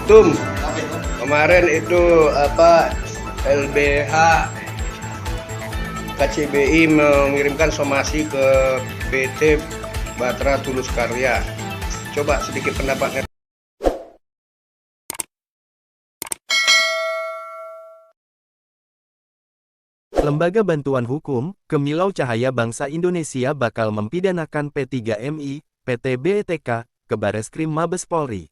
Tum, kemarin itu LBH KCBI mengirimkan somasi ke PT Batra Tulus Karya. Coba sedikit pendapatnya. Lembaga Bantuan Hukum, Kemilau Cahaya Bangsa Indonesia bakal mempidanakan P3MI, PT BETK, ke Bareskrim Mabes Polri.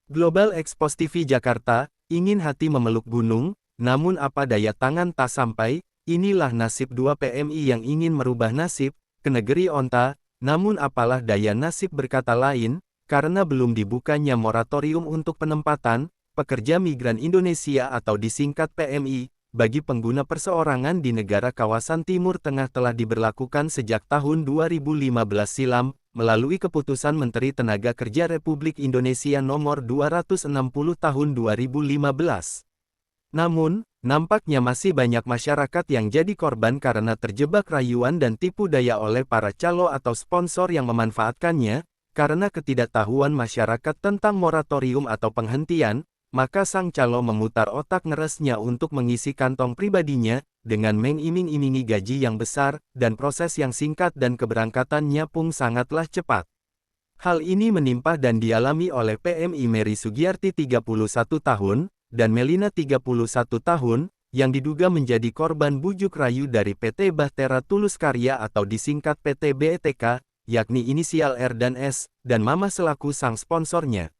Global Expos TV Jakarta, ingin hati memeluk gunung, namun apa daya tangan tak sampai, inilah nasib dua PMI yang ingin merubah nasib, ke negeri onta, namun apalah daya nasib berkata lain, karena belum dibukanya moratorium untuk penempatan, pekerja migran Indonesia atau disingkat PMI, bagi pengguna perseorangan di negara kawasan Timur Tengah telah diberlakukan sejak tahun 2015 silam, melalui keputusan Menteri Tenaga Kerja Republik Indonesia nomor 260 tahun 2015. Namun, nampaknya masih banyak masyarakat yang jadi korban karena terjebak rayuan dan tipu daya oleh para calo atau sponsor yang memanfaatkannya, karena ketidaktahuan masyarakat tentang moratorium atau penghentian, maka sang calo memutar otak ngeresnya untuk mengisi kantong pribadinya, dengan mengiming-imingi gaji yang besar, dan proses yang singkat dan keberangkatannya pun sangatlah cepat. Hal ini menimpa dan dialami oleh PMI Mary Sugiyarti 31 tahun, dan Melina 31 tahun, yang diduga menjadi korban bujuk rayu dari PT Bahtera Tulus Karya atau disingkat PT BETK, yakni inisial R dan S, dan Mama selaku sang sponsornya.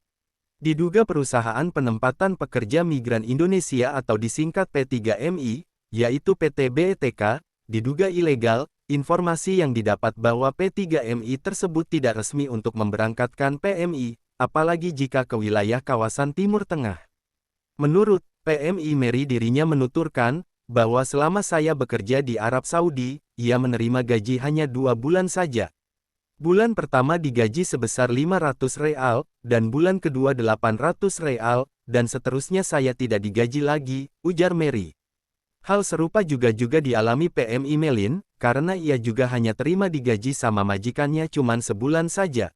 Diduga perusahaan penempatan pekerja migran Indonesia atau disingkat P3MI, yaitu PT BETK, diduga ilegal. Informasi yang didapat bahwa P3MI tersebut tidak resmi untuk memberangkatkan PMI, apalagi jika ke wilayah kawasan Timur Tengah. Menurut PMI Mary dirinya menuturkan, bahwa selama saya bekerja di Arab Saudi, ia menerima gaji hanya 2 bulan saja. Bulan pertama digaji sebesar 500 real, dan bulan kedua 800 real, dan seterusnya saya tidak digaji lagi, ujar Mary. Hal serupa juga dialami PMI Melin, karena ia juga hanya terima digaji sama majikannya cuman sebulan saja.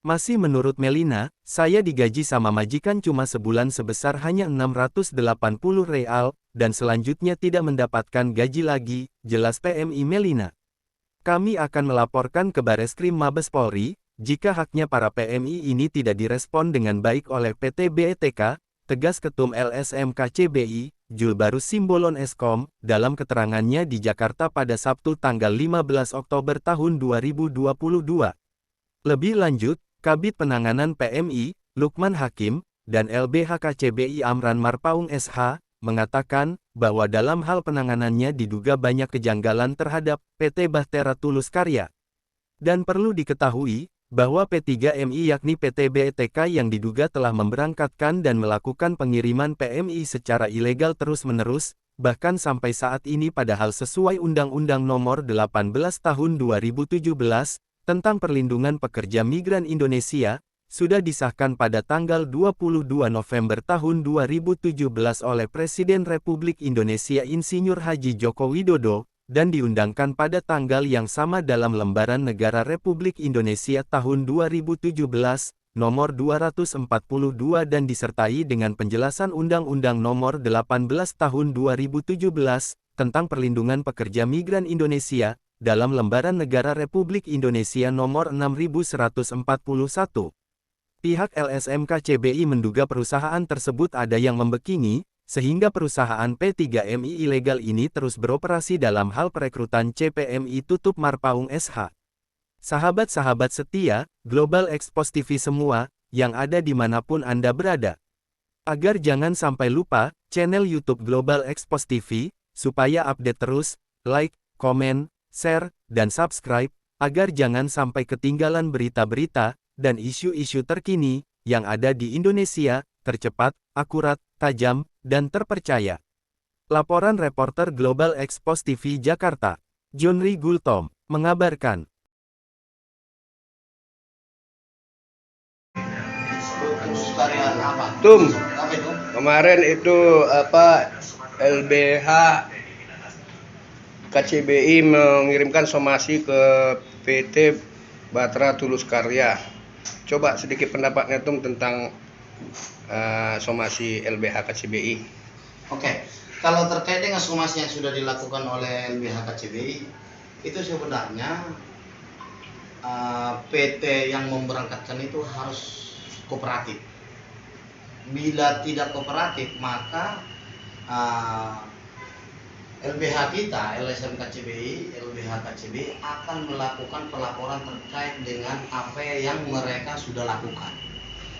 Masih menurut Melina, saya digaji sama majikan cuma sebulan sebesar hanya 680 real, dan selanjutnya tidak mendapatkan gaji lagi, jelas PMI Melina. Kami akan melaporkan ke Bareskrim Mabes Polri, jika haknya para PMI ini tidak direspon dengan baik oleh PT BETK, tegas Ketum LSM KCBI, Julbarus Simbolon Eskom, dalam keterangannya di Jakarta pada Sabtu tanggal 15 Oktober tahun 2022. Lebih lanjut, Kabid Penanganan PMI, Lukman Hakim, dan LBH KCBI Amran Marpaung SH, mengatakan, bahwa dalam hal penanganannya diduga banyak kejanggalan terhadap PT Bahtera Tulus Karya. Dan perlu diketahui, bahwa P3MI yakni PT BETK yang diduga telah memberangkatkan dan melakukan pengiriman PMI secara ilegal terus-menerus, bahkan sampai saat ini padahal sesuai Undang-Undang Nomor 18 Tahun 2017, tentang Perlindungan Pekerja Migran Indonesia, sudah disahkan pada tanggal 22 November tahun 2017 oleh Presiden Republik Indonesia Insinyur Haji Joko Widodo, dan diundangkan pada tanggal yang sama dalam Lembaran Negara Republik Indonesia tahun 2017, nomor 242 dan disertai dengan penjelasan Undang-Undang Nomor 18 Tahun 2017, tentang Perlindungan Pekerja Migran Indonesia, dalam Lembaran Negara Republik Indonesia nomor 6141. Pihak LSM KCBI menduga perusahaan tersebut ada yang membekingi, sehingga perusahaan P3MI ilegal ini terus beroperasi dalam hal perekrutan CPMI tutup Marpaung SH. Sahabat-sahabat setia, Global Expos TV semua, yang ada dimanapun Anda berada. Agar jangan sampai lupa, channel YouTube Global Expos TV, supaya update terus, like, komen, share, dan subscribe, agar jangan sampai ketinggalan berita-berita, dan isu-isu terkini, yang ada di Indonesia, tercepat, akurat, tajam, dan terpercaya. Laporan reporter Global Expos TV Jakarta, Jonri Gultom, mengabarkan. Tum, kemarin itu LBH KCBI mengirimkan somasi ke PT Batra Tulus Karya. Coba sedikit pendapatnya Tum tentang somasi LBH KCBI. Oke, kalau terkait dengan somasi yang sudah dilakukan oleh LBH KCBI, itu sebenarnya PT yang memberangkatkan itu harus kooperatif. Bila tidak kooperatif, maka LBH kita, LSM KCBI, LBH KCBI akan melakukan pelaporan terkait dengan apa yang mereka sudah lakukan.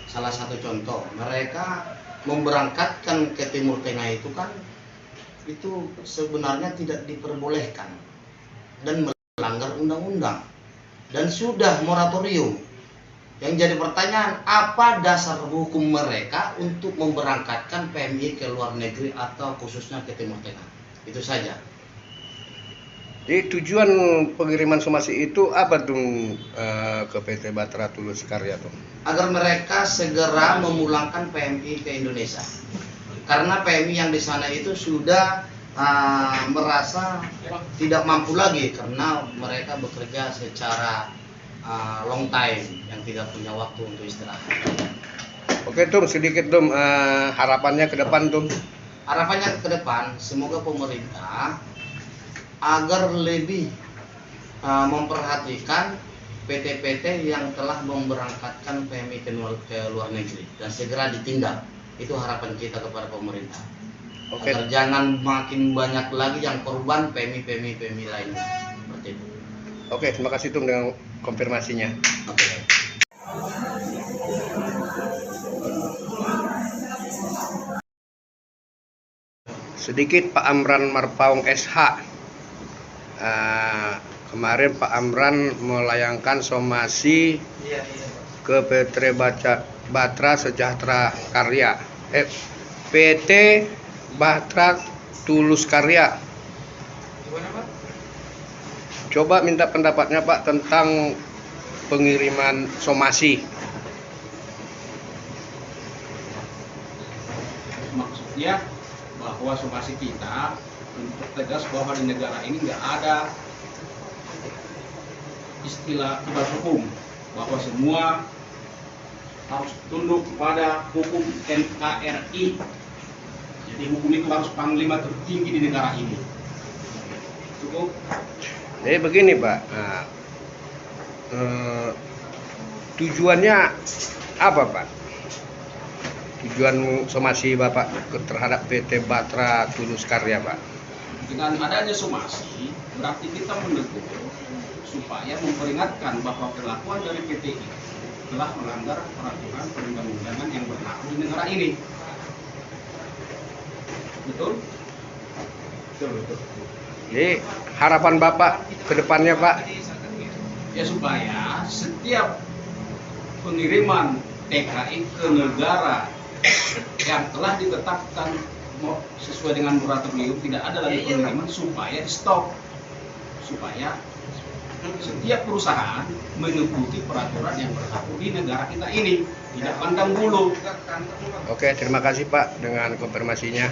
Salah satu contoh, mereka memberangkatkan ke Timur Tengah itu kan itu sebenarnya tidak diperbolehkan dan melanggar undang-undang dan sudah moratorium. Yang jadi pertanyaan, apa dasar hukum mereka untuk memberangkatkan PMI ke luar negeri atau khususnya ke Timur Tengah? Itu saja. Jadi tujuan pengiriman somasi itu apa tuh ke PT Batra Tulus Karya tuh? Agar mereka segera memulangkan PMI ke Indonesia. Karena PMI yang di sana itu sudah merasa tidak mampu lagi karena mereka bekerja secara long time yang tidak punya waktu untuk istirahat. Oke Tum, sedikit Tum harapannya ke depan Tum. Harapannya ke depan, semoga pemerintah agar lebih memperhatikan PT-PT yang telah memberangkatkan PMI ke luar negeri dan segera ditindak. Itu harapan kita kepada pemerintah. Oke. Agar jangan makin banyak lagi yang korban PMI lainnya. Seperti itu. Oke, terima kasih Tum dengan konfirmasinya. Oke. Sedikit Pak Amran Marpaung SH. Kemarin Pak Amran melayangkan somasi ke PT Batra Sejahtera Karya, PT Batra Tulus Karya. Coba minta pendapatnya Pak tentang pengiriman somasi. Maksudnya bahwa somasi kita untuk tegas bahwa di negara ini nggak ada istilah kebal hukum, bahwa semua harus tunduk kepada hukum NKRI. Jadi hukum itu harus panglima tertinggi di negara ini. Cukup. Jadi begini Pak, tujuannya apa Pak? Tujuan somasi Bapak terhadap PT Batra Tulus Karya Pak? Dengan adanya somasi, berarti kita menegur supaya memperingatkan bahwa perlakuan dari PT ini telah melanggar peraturan perundang-undangan yang berlaku di negara ini. Betul? Betul. Jadi harapan Bapak ke depannya Pak? Ya supaya setiap pengiriman TKI ke negara yang telah ditetapkan sesuai dengan moratorium, tidak ada lagi pengiriman, supaya stop, supaya setiap perusahaan mengikuti peraturan yang berlaku di negara kita ini, tidak pandang bulu. Oke, terima kasih Pak dengan konfirmasinya.